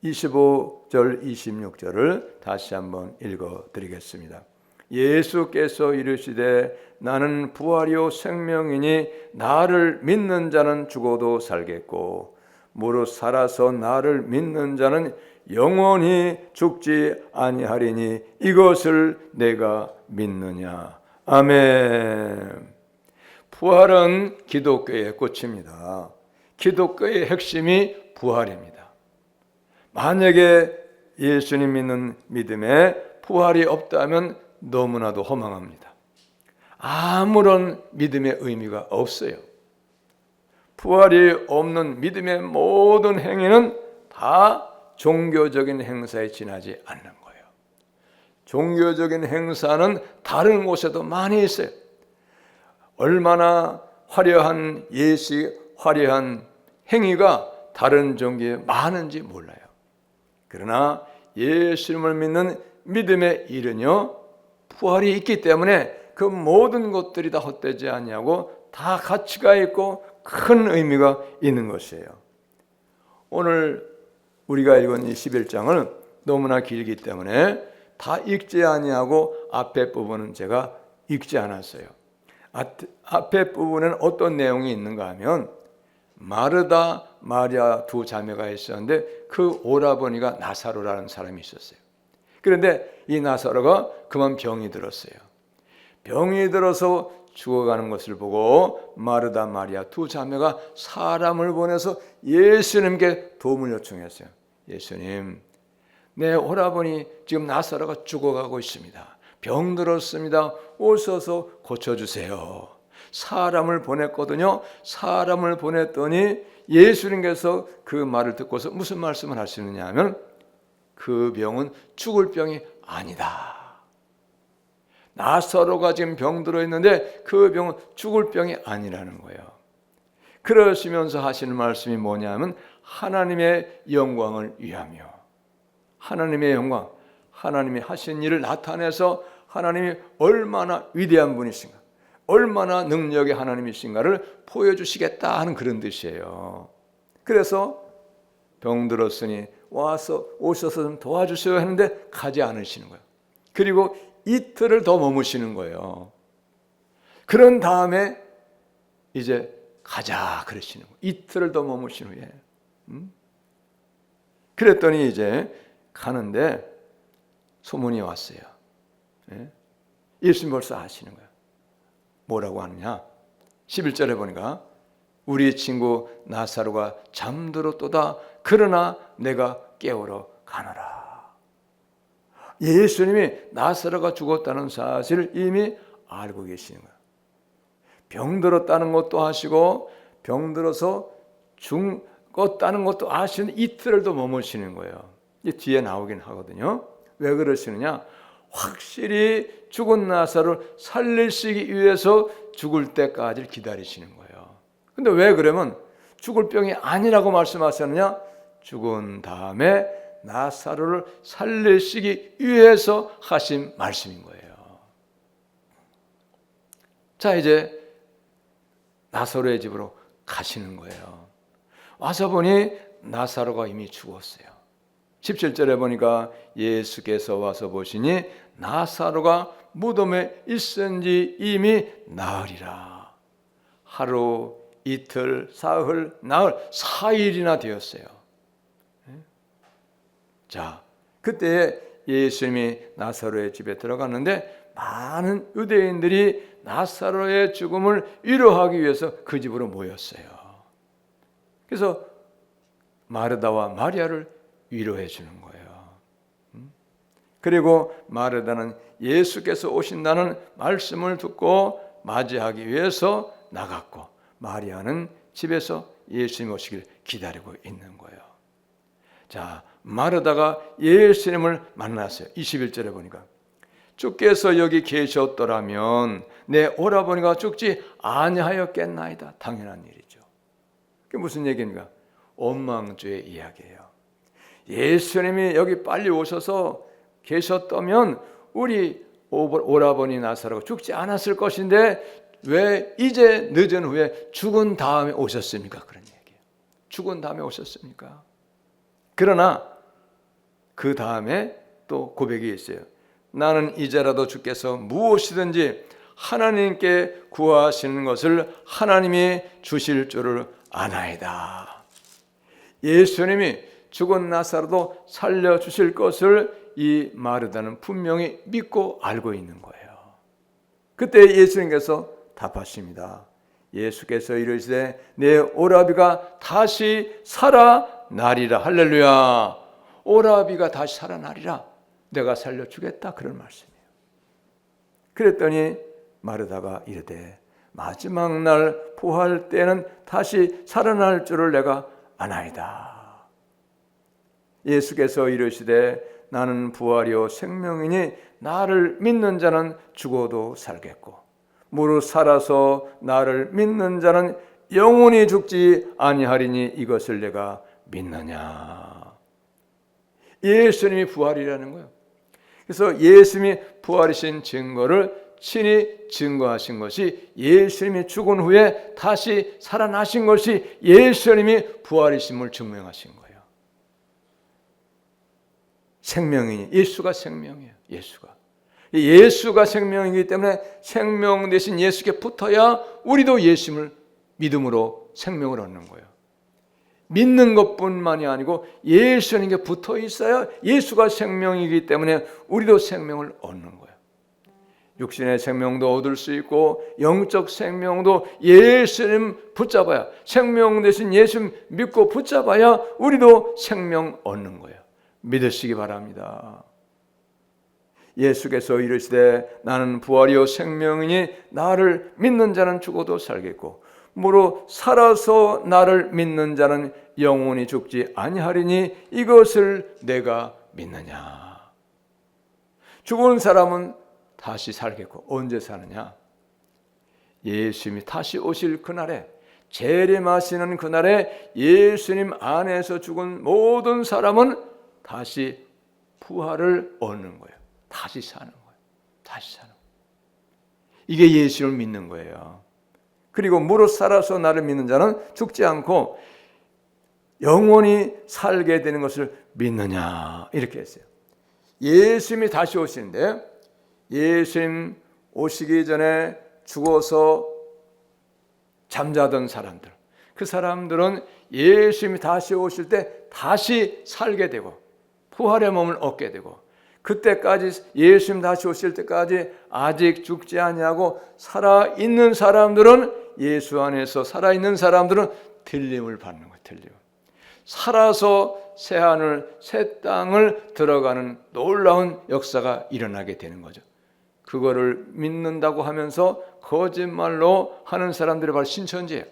25절 26절을 다시 한번 읽어드리겠습니다. 예수께서 이르시되 나는 부활이요 생명이니 나를 믿는 자는 죽어도 살겠고 무릇 살아서 나를 믿는 자는 영원히 죽지 아니하리니 이것을 내가 믿느냐. 아멘. 부활은 기독교의 꽃입니다. 기독교의 핵심이 부활입니다. 만약에 예수님 믿는 믿음에 부활이 없다면 너무나도 허망합니다. 아무런 믿음의 의미가 없어요. 부활이 없는 믿음의 모든 행위는 다 종교적인 행사에 지나지 않는 거예요. 종교적인 행사는 다른 곳에도 많이 있어요. 얼마나 화려한 예식, 화려한 행위가 다른 종교에 많은지 몰라요. 그러나 예수님을 믿는 믿음의 일은요, 부활이 있기 때문에 그 모든 것들이 다 헛되지 아니하고 다 가치가 있고 큰 의미가 있는 것이에요. 오늘 우리가 읽은 이 11장을 너무나 길기 때문에 다 읽지 아니하고 앞에 부분은 제가 읽지 않았어요. 앞에 부분은 어떤 내용이 있는가 하면 마르다, 마리아 두 자매가 있었는데 그 오라버니가 나사로라는 사람이 있었어요. 그런데 이 나사로가 그만 병이 들었어요. 병이 들어서 죽어가는 것을 보고 마르다, 마리아 두 자매가 사람을 보내서 예수님께 도움을 요청했어요. 예수님, 내 오라버니 지금 나사로가 죽어가고 있습니다. 병 들었습니다. 오셔서 고쳐주세요. 사람을 보냈거든요. 사람을 보냈더니 예수님께서 그 말을 듣고서 무슨 말씀을 하시느냐 하면 그 병은 죽을 병이 아니다. 나사로가 지금 병 들어있는데 그 병은 죽을 병이 아니라는 거예요. 그러시면서 하시는 말씀이 뭐냐면 하나님의 영광을 위하며, 하나님의 영광, 하나님이 하신 일을 나타내서 하나님이 얼마나 위대한 분이신가, 얼마나 능력의 하나님이신가를 보여주시겠다 하는 그런 뜻이에요. 그래서 병 들었으니 오셔서 좀 도와주세요 했는데 가지 않으시는 거예요. 그리고 이틀을 더 머무시는 거예요. 그런 다음에 이제 가자 그러시는 거예요. 이틀을 더 머무신 후에. 그랬더니 이제 가는데 소문이 왔어요. 예수님 벌써 아시는 거예요. 뭐라고 하느냐? 11절에 보니까 우리 친구 나사로가 잠들었도다. 그러나 내가 깨우러 가노라. 예수님이 나사로가 죽었다는 사실을 이미 알고 계시는 거예요. 병들었다는 것도 아시고 병들어서 죽었다는 것도 아시는 이틀을 더 머무시는 거예요. 이게 뒤에 나오긴 하거든요. 왜 그러시느냐? 확실히 죽은 나사로를 살리시기 위해서 죽을 때까지 기다리시는 거예요. 근데 왜 그러면 죽을 병이 아니라고 말씀하셨느냐? 죽은 다음에 나사로를 살리시기 위해서 하신 말씀인 거예요. 자, 이제 나사로의 집으로 가시는 거예요. 와서 보니 나사로가 이미 죽었어요. 17절에 보니까 예수께서 와서 보시니 나사로가 무덤에 있은지 이미 나흘이라. 하루, 이틀, 사흘, 나흘, 4일이나 되었어요. 자, 그때 예수님이 나사로의 집에 들어갔는데 많은 유대인들이 나사로의 죽음을 위로하기 위해서 그 집으로 모였어요. 그래서 마르다와 마리아를 위로해 주는 거예요. 그리고 마르다는 예수께서 오신다는 말씀을 듣고 맞이하기 위해서 나갔고, 마리아는 집에서 예수님 오시길 기다리고 있는 거예요. 자, 마르다가 예수님을 만났어요. 21절에 보니까 주께서 여기 계셨더라면 내 오라버니가 죽지 아니하였겠나이다. 당연한 일이죠. 그게 무슨 얘기입니까? 원망주의 이야기예요. 예수님이 여기 빨리 오셔서 계셨다면 우리 오라버니 나사로가 죽지 않았을 것인데 왜 이제 늦은 후에 죽은 다음에 오셨습니까? 그런 얘기예요. 죽은 다음에 오셨습니까? 그러나 그 다음에 또 고백이 있어요. 나는 이제라도 주께서 무엇이든지 하나님께 구하시는 것을 하나님이 주실 줄을 아나이다. 예수님이 죽은 나사로도 살려주실 것을 이 마르다는 분명히 믿고 알고 있는 거예요. 그때 예수님께서 답하십니다. 예수께서 이르시되 내 오라비가 다시 살아나리라. 할렐루야. 오라비가 다시 살아나리라. 내가 살려주겠다. 그런 말씀이에요. 그랬더니 마르다가 이르되 마지막 날 부활 때는 다시 살아날 줄을 내가 아나이다. 예수께서 이르시되 나는 부활이요 생명이니 나를 믿는 자는 죽어도 살겠고 무릇 살아서 나를 믿는 자는 영원히 죽지 아니하리니 이것을 내가 믿느냐. 예수님이 부활이라는 거예요. 그래서 예수님이 부활이신 증거를 친히 증거하신 것이 예수님이 죽은 후에 다시 살아나신 것이 예수님이 부활이심을 증명하신 거예요. 생명이니 예수가 생명이에요. 예수가 생명이기 때문에 생명 대신 예수께 붙어야 우리도 예수님을 믿음으로 생명을 얻는 거예요. 믿는 것뿐만이 아니고 예수님께 붙어 있어야 예수가 생명이기 때문에 우리도 생명을 얻는 거예요. 육신의 생명도 얻을 수 있고 영적 생명도 예수님 붙잡아야, 생명 대신 예수 믿고 붙잡아야 우리도 생명 얻는 거예요. 믿으시기 바랍니다. 예수께서 이르시되 나는 부활이요 생명이니 나를 믿는 자는 죽어도 살겠고 무릇 살아서 나를 믿는 자는 영원히 죽지 아니하리니 이것을 내가 믿느냐. 죽은 사람은 다시 살겠고 언제 사느냐? 예수님이 다시 오실 그날에, 재림하시는 그날에 예수님 안에서 죽은 모든 사람은 다시 부활을 얻는 거예요. 다시 사는 거예요. 다시 사는 거예요. 이게 예수를 믿는 거예요. 그리고 무릇 살아서 나를 믿는 자는 죽지 않고 영원히 살게 되는 것을 믿느냐, 이렇게 했어요. 예수님이 다시 오시는데, 예수님 오시기 전에 죽어서 잠자던 사람들, 그 사람들은 예수님이 다시 오실 때 다시 살게 되고 부활의 몸을 얻게 되고, 그때까지 예수님 다시 오실 때까지 아직 죽지 아니하고 살아있는 사람들은, 예수 안에서 살아있는 사람들은 들림을 받는 거예요. 들림. 살아서 새하늘 새 땅을 들어가는 놀라운 역사가 일어나게 되는 거죠. 그거를 믿는다고 하면서 거짓말로 하는 사람들이 바로 신천지예요.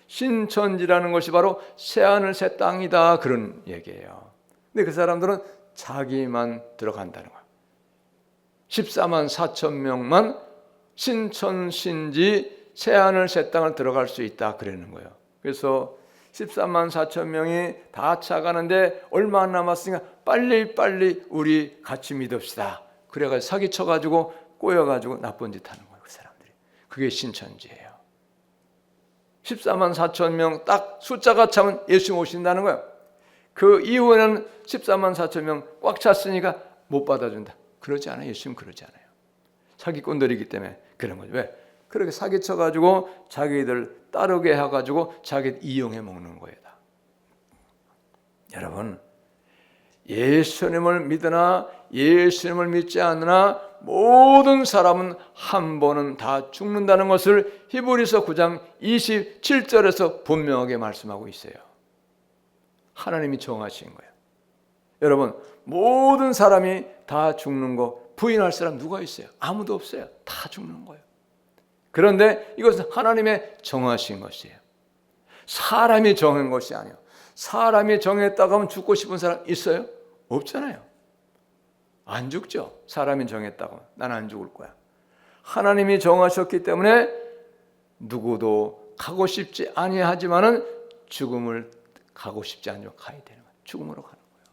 신천지라는 것이 바로 새하늘 새 땅이다, 그런 얘기예요. 근데 그 사람들은 자기만 들어간다는 거예요. 14만 4천 명만 신천신지 새하늘 새 땅을 들어갈 수 있다, 그러는 거예요. 그래서 14만 4천 명이 다 차가는데 얼마 안 남았으니까 빨리 우리 같이 믿읍시다. 그래가지고 사기쳐가지고 꼬여가지고 나쁜 짓 하는 거예요, 그 사람들이. 그게 신천지예요. 14만 4천 명 딱 숫자가 차면 예수님 오신다는 거예요. 그 이후에는 14만 4천 명 꽉 찼으니까 못 받아준다. 그러지 않아요. 예수님 그러지 않아요. 사기꾼들이기 때문에 그런 거죠. 왜? 그렇게 사기쳐가지고 자기들 따르게 해가지고 자기 이용해 먹는 거예요. 여러분, 예수님을 믿으나 예수님을 믿지 않으나 모든 사람은 한 번은 다 죽는다는 것을 히브리서 9장 27절에서 분명하게 말씀하고 있어요. 하나님이 정하신 거예요. 여러분, 모든 사람이 다 죽는 거 부인할 사람 누가 있어요? 아무도 없어요. 다 죽는 거예요. 그런데 이것은 하나님의 정하신 것이에요. 사람이 정한 것이 아니에요. 사람이 정했다고 하면 죽고 싶은 사람 있어요? 없잖아요. 안 죽죠. 사람이 정했다고. 난 안 죽을 거야. 하나님이 정하셨기 때문에 누구도 가고 싶지 아니하지만은 죽음을 가고 싶지 않으면 가야 되는 거예요. 죽음으로 가는 거예요.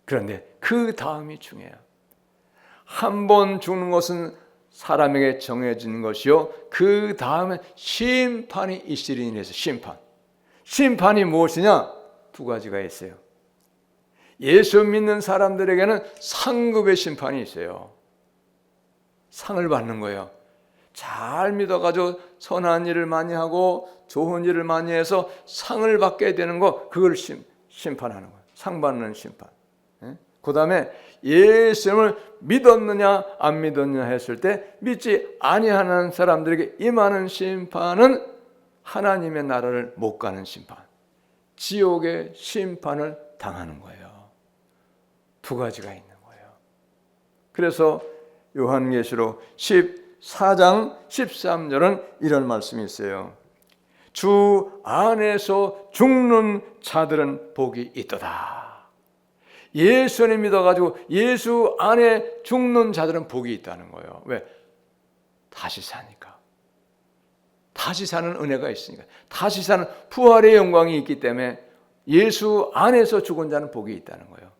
그런데 그 다음이 중요해요. 한 번 죽는 것은 사람에게 정해진 것이요, 그 다음에 심판이 있으리니 해서 심판이 무엇이냐? 두 가지가 있어요. 예수 믿는 사람들에게는 상급의 심판이 있어요. 상을 받는 거예요. 잘 믿어가지고 선한 일을 많이 하고 좋은 일을 많이 해서 상을 받게 되는 거, 그걸 심판하는 거예요. 상 받는 심판. 그 다음에 예수님을 믿었느냐 안 믿었느냐 했을 때 믿지 아니하는 사람들에게 임하는 심판은 하나님의 나라를 못 가는 심판, 지옥의 심판을 당하는 거예요. 두 가지가 있는 거예요. 그래서 요한계시록 14장 13절은 이런 말씀이 있어요. 주 안에서 죽는 자들은 복이 있도다. 예수님 믿어가지고 예수 안에 죽는 자들은 복이 있다는 거예요. 왜? 다시 사니까. 다시 사는 은혜가 있으니까. 다시 사는 부활의 영광이 있기 때문에 예수 안에서 죽은 자는 복이 있다는 거예요.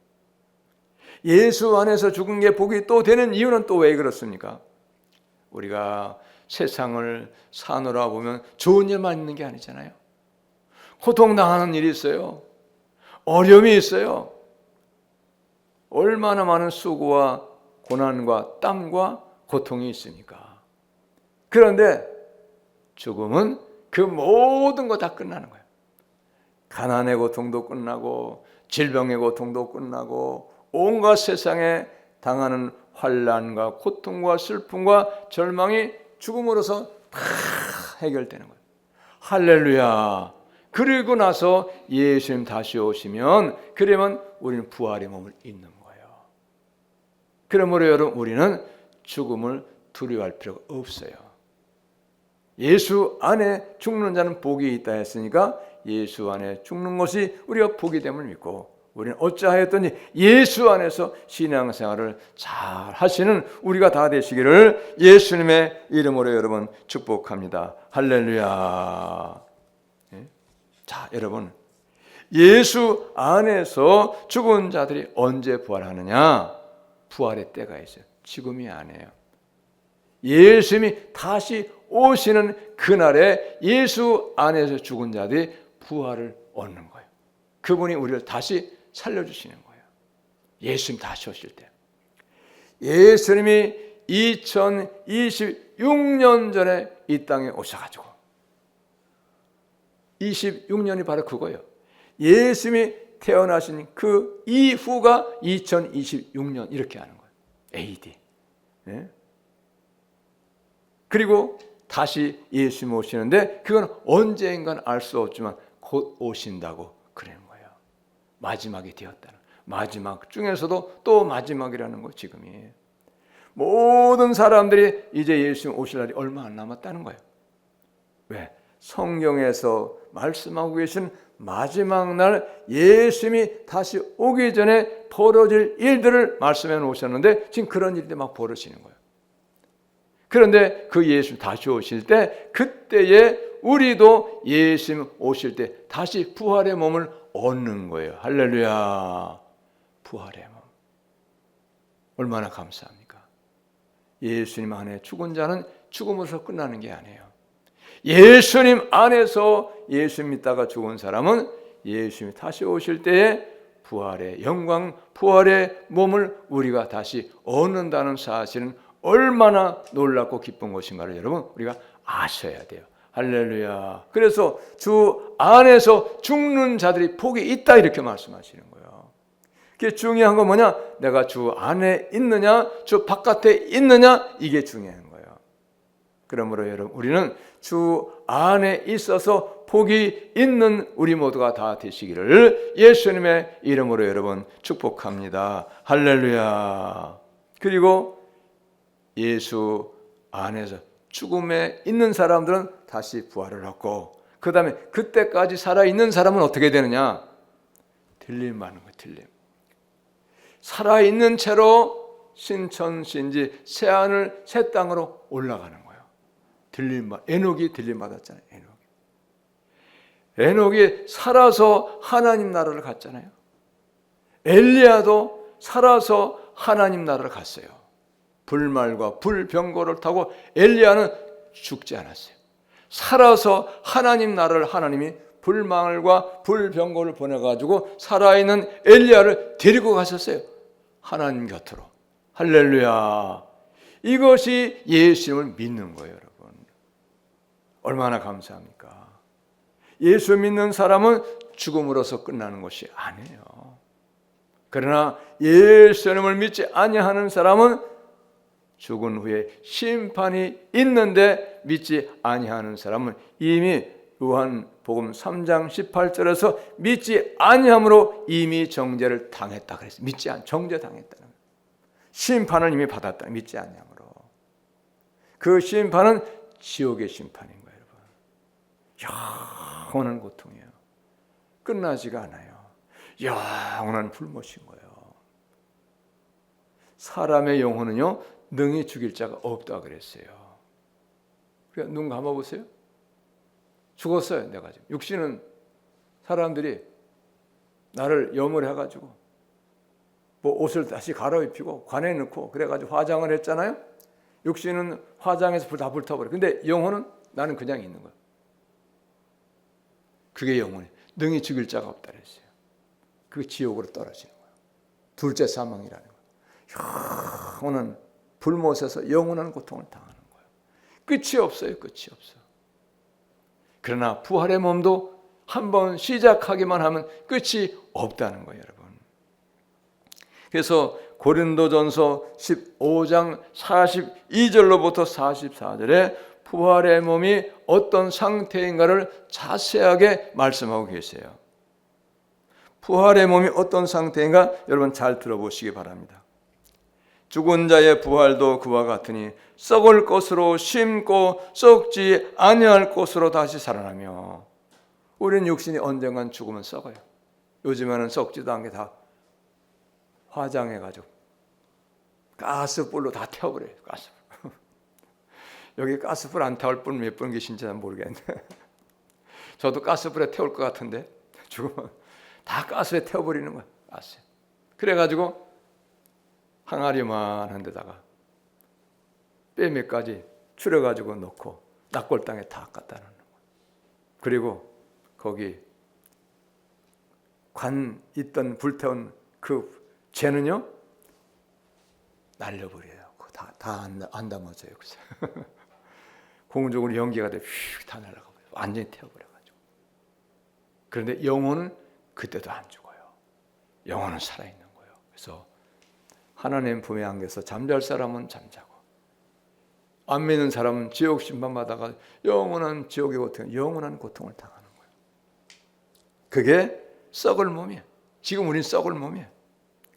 예수 안에서 죽은 게 복이 또 되는 이유는 또 왜 그렇습니까? 우리가 세상을 사노라 보면 좋은 일만 있는 게 아니잖아요. 고통당하는 일이 있어요. 어려움이 있어요. 얼마나 많은 수고와 고난과 땀과 고통이 있습니까? 그런데 죽음은 그 모든 거 다 끝나는 거예요. 가난의 고통도 끝나고 질병의 고통도 끝나고 온갖 세상에 당하는 환난과 고통과 슬픔과 절망이 죽음으로서 다 해결되는 거예요. 할렐루야. 그리고 나서 예수님 다시 오시면, 그러면 우리는 부활의 몸을 입는 거예요. 그러므로 여러분, 우리는 죽음을 두려워할 필요가 없어요. 예수 안에 죽는 자는 복이 있다 했으니까 예수 안에 죽는 것이 우리가 복이 됨을 믿고, 우리는 어찌하였더니 예수 안에서 신앙생활을 잘 하시는 우리가 다 되시기를 예수님의 이름으로 여러분 축복합니다. 할렐루야. 자, 여러분, 예수 안에서 죽은 자들이 언제 부활하느냐? 부활의 때가 있어요. 지금이 아니에요. 예수님이 다시 오시는 그날에 예수 안에서 죽은 자들이 부활을 얻는 거예요. 그분이 우리를 다시 살려주시는 거예요. 예수님 다시 오실 때. 예수님이 2026년 전에 이 땅에 오셔가지고, 26년이 바로 그거예요. 예수님이 태어나신 그 이후가 2026년 이렇게 하는 거예요. AD. 네? 그리고 다시 예수님 오시는데 그건 언제인가는 알 수 없지만 곧 오신다고 그러는 거예요. 마지막이 되었다는, 마지막 중에서도 또 마지막이라는 거 지금이. 모든 사람들이 이제 예수님 오실 날이 얼마 안 남았다는 거예요. 왜? 성경에서 말씀하고 계신 마지막 날 예수님이 다시 오기 전에 벌어질 일들을 말씀해 놓으셨는데 지금 그런 일들이 막 벌어지는 거예요. 그런데 그 예수님 다시 오실 때, 그때에 우리도 예수님 오실 때 다시 부활의 몸을 얻는 거예요. 할렐루야. 부활의 몸. 얼마나 감사합니까? 예수님 안에 죽은 자는 죽음으로서 끝나는 게 아니에요. 예수님 안에서 예수 믿다가 죽은 사람은 예수님이 다시 오실 때에 부활의 영광, 부활의 몸을 우리가 다시 얻는다는 사실은 얼마나 놀랍고 기쁜 것인가를 여러분 우리가 아셔야 돼요. 할렐루야. 그래서 주 안에서 죽는 자들이 복이 있다 이렇게 말씀하시는 거예요. 그게 중요한 건 뭐냐? 내가 주 안에 있느냐 주 바깥에 있느냐, 이게 중요한 거예요. 그러므로 여러분, 우리는 주 안에 있어서 복이 있는 우리 모두가 다 되시기를 예수님의 이름으로 여러분 축복합니다. 할렐루야. 그리고 예수 안에서 죽음에 있는 사람들은 다시 부활을 얻고, 그 다음에 그때까지 살아있는 사람은 어떻게 되느냐? 들림 받는 거예요. 들림. 살아있는 채로 신천신지 새하늘 새 땅으로 올라가는 거예요. 들림 받. 에녹이 들림 받았잖아요. 에녹이 살아서 하나님 나라를 갔잖아요. 엘리야도 살아서 하나님 나라를 갔어요. 불말과 불병거를 타고 엘리야는 죽지 않았어요. 살아서 하나님 나라를 하나님이 불망울과 불병거를 보내가지고 살아있는 엘리야를 데리고 가셨어요. 하나님 곁으로. 할렐루야. 이것이 예수님을 믿는 거예요, 여러분. 얼마나 감사합니까? 예수 믿는 사람은 죽음으로서 끝나는 것이 아니에요. 그러나 예수님을 믿지 아니하는 사람은 죽은 후에 심판이 있는데 믿지 아니하는 사람은 이미 요한복음 3장 18절에서 믿지 아니함으로 이미 정죄를 당했다 그랬어요. 정죄당했다는 거예요. 심판을 이미 받았다. 믿지 아니함으로. 그 심판은 지옥의 심판인 거예요, 여러분. 영원한 고통이에요. 끝나지가 않아요. 영원한 불못인 거예요. 사람의 영혼은요, 능히 죽일 자가 없다 그랬어요. 그냥 눈 감아보세요. 죽었어요, 내가 지금. 육신은 사람들이 나를 염을 해가지고 뭐 옷을 다시 갈아입히고 관에 넣고 그래가지고 화장을 했잖아요. 육신은 화장해서 다 불타버려. 근데 영혼은 나는 그냥 있는 거예요. 그게 영혼이에요. 능히 죽일 자가 없다 그랬어요. 그게 지옥으로 떨어지는 거예요. 둘째 사망이라는 거예요. 영혼은 불못에서 영원한 고통을 당하는 거예요. 끝이 없어요. 끝이 없어. 그러나 부활의 몸도 한번 시작하기만 하면 끝이 없다는 거예요, 여러분. 그래서 고린도전서 15장 42절로부터 44절에 부활의 몸이 어떤 상태인가를 자세하게 말씀하고 계세요. 부활의 몸이 어떤 상태인가 여러분 잘 들어보시기 바랍니다. 죽은 자의 부활도 그와 같으니 썩을 것으로 심고 썩지 아니할 것으로 다시 살아나며. 우리는 육신이 언젠간 죽으면 썩어요. 요즘에는 썩지도 않게 다 화장해가지고 가스불로 다 태워버려요. 가스불. 여기 가스불 안 태울 분 몇 분 계신지 모르겠는데 저도 가스불에 태울 것 같은데 죽으면 다 가스에 태워버리는 거야. 가스. 그래가지고 항아리만 한 데다가 뼈 몇 가지 추려가지고 넣고 낙골당에 다 갖다 놓는 거야. 그리고 거기 관 있던 불태운 그 재는요 날려버려요. 다 안 담아져요. 공중으로 연기가 돼 휙 다 날아가 버려요. 완전히 태워버려가지고. 그런데 영혼은 그때도 안 죽어요. 영혼은 살아있는 거예요. 그래서 하나님 품에 안겨서 잠잘 사람은 잠자고 안 믿는 사람은 지옥 심판받아가 영원한 지옥의 고통, 영원한 고통을 당하는 거예요. 그게 썩을 몸이에요. 지금 우린 썩을 몸이에요.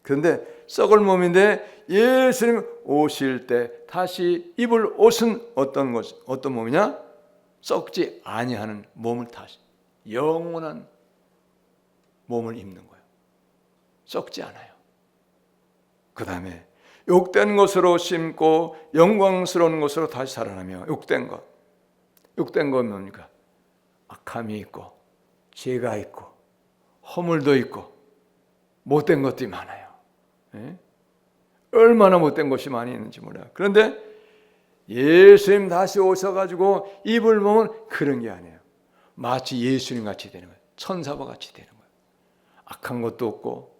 그런데 썩을 몸인데 예수님 오실 때 다시 입을 옷은 어떤 몸이냐? 썩지 아니하는 몸을 다시 영원한 몸을 입는 거예요. 썩지 않아요. 그 다음에 욕된 것으로 심고 영광스러운 것으로 다시 살아나며. 욕된 건 뭡니까? 악함이 있고 죄가 있고 허물도 있고 못된 것들이 많아요. 얼마나 못된 것이 많이 있는지 몰라요. 그런데 예수님 다시 오셔가지고 입을 몸은 그런 게 아니에요. 마치 예수님 같이 되는 거예요. 천사와 같이 되는 거예요. 악한 것도 없고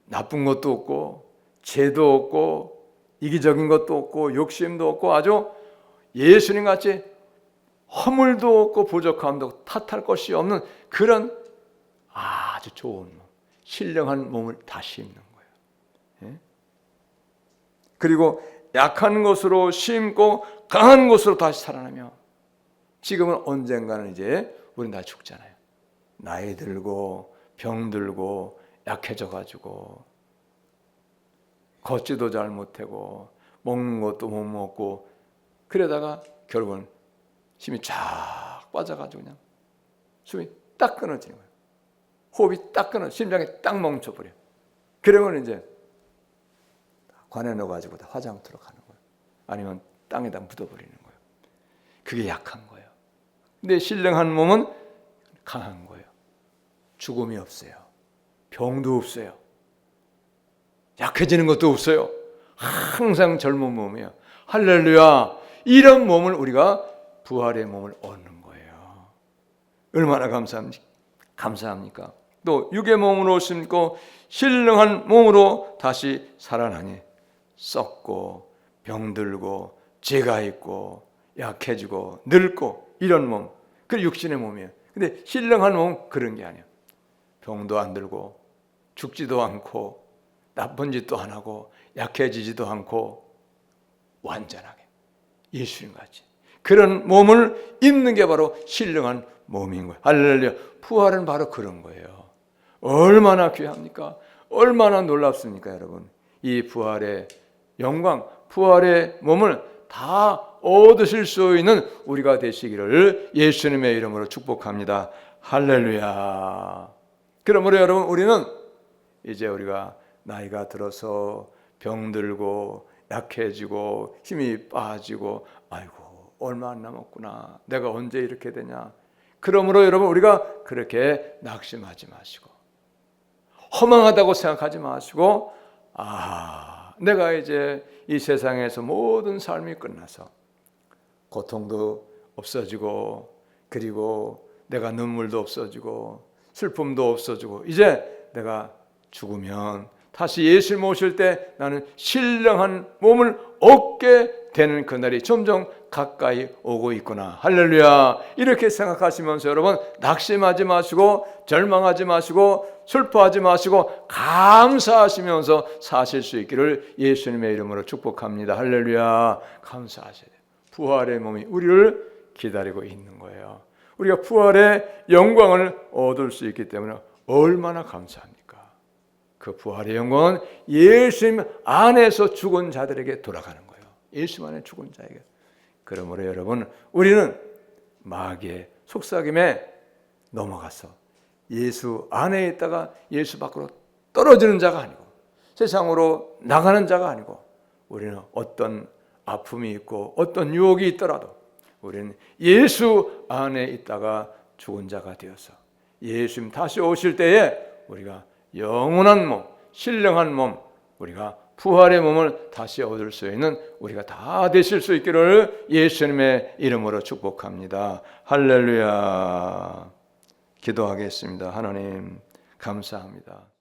나쁜 것도 없고 죄도 없고 이기적인 것도 없고 욕심도 없고 아주 예수님 같이 허물도 없고 부족함도 없고 탓할 것이 없는 그런 아주 좋은 몸, 신령한 몸을 다시 입는 거예요. 그리고 약한 것으로 심고 강한 것으로 다시 살아나며. 지금은 언젠가는 이제 우린 다 죽잖아요. 나이 들고 병 들고 약해져 가지고 걷지도 잘 못하고 먹는 것도 못 먹고 그러다가 결국은 힘이 쫙 빠져가지고 그냥 숨이 딱 끊어지는 거예요. 호흡이 딱 끊어, 심장이 딱 멈춰버려. 그러면 이제 관에 넣어가지고 다 화장터로 가는 거예요. 아니면 땅에다 묻어버리는 거예요. 그게 약한 거예요. 근데 신령한 몸은 강한 거예요. 죽음이 없어요. 병도 없어요. 약해지는 것도 없어요. 항상 젊은 몸이에요. 할렐루야. 이런 몸을 우리가 부활의 몸을 얻는 거예요. 얼마나 감사합니까? 또 육의 몸으로 심고 신령한 몸으로 다시 살아나니 썩고 병들고 죄가 있고 약해지고 늙고 이런 몸, 그 육신의 몸이에요. 근데 신령한 몸은 그런 게 아니에요. 병도 안 들고 죽지도 않고 나쁜 짓도 안 하고 약해지지도 않고 완전하게 예수님 같이 그런 몸을 입는 게 바로 신령한 몸인 거예요. 할렐루야. 부활은 바로 그런 거예요. 얼마나 귀합니까? 얼마나 놀랍습니까, 여러분? 이 부활의 영광, 부활의 몸을 다 얻으실 수 있는 우리가 되시기를 예수님의 이름으로 축복합니다. 할렐루야. 그러므로 여러분, 우리는 이제 우리가 나이가 들어서 병들고 약해지고 힘이 빠지고 아이고 얼마 안 남았구나, 내가 언제 이렇게 되냐, 그러므로 여러분 우리가 그렇게 낙심하지 마시고 허망하다고 생각하지 마시고 내가 이제 이 세상에서 모든 삶이 끝나서 고통도 없어지고 그리고 내가 눈물도 없어지고 슬픔도 없어지고 이제 내가 죽으면 다시 예수를 모실 때 나는 신령한 몸을 얻게 되는 그날이 점점 가까이 오고 있구나. 할렐루야. 이렇게 생각하시면서 여러분 낙심하지 마시고 절망하지 마시고 슬퍼하지 마시고 감사하시면서 사실 수 있기를 예수님의 이름으로 축복합니다. 할렐루야. 감사하셔야 돼요. 부활의 몸이 우리를 기다리고 있는 거예요. 우리가 부활의 영광을 얻을 수 있기 때문에 얼마나 감사합니까? 그 부활의 영광은 예수님 안에서 죽은 자들에게 돌아가는 거예요. 예수 안에 죽은 자에게. 그러므로 여러분 우리는 마귀의 속삭임에 넘어가서 예수 안에 있다가 예수 밖으로 떨어지는 자가 아니고 세상으로 나가는 자가 아니고 우리는 어떤 아픔이 있고 어떤 유혹이 있더라도 우리는 예수 안에 있다가 죽은 자가 되어서 예수님 다시 오실 때에 우리가 영원한 몸, 신령한 몸, 우리가 부활의 몸을 다시 얻을 수 있는 우리가 다 되실 수 있기를 예수님의 이름으로 축복합니다. 할렐루야. 기도하겠습니다. 하나님 감사합니다.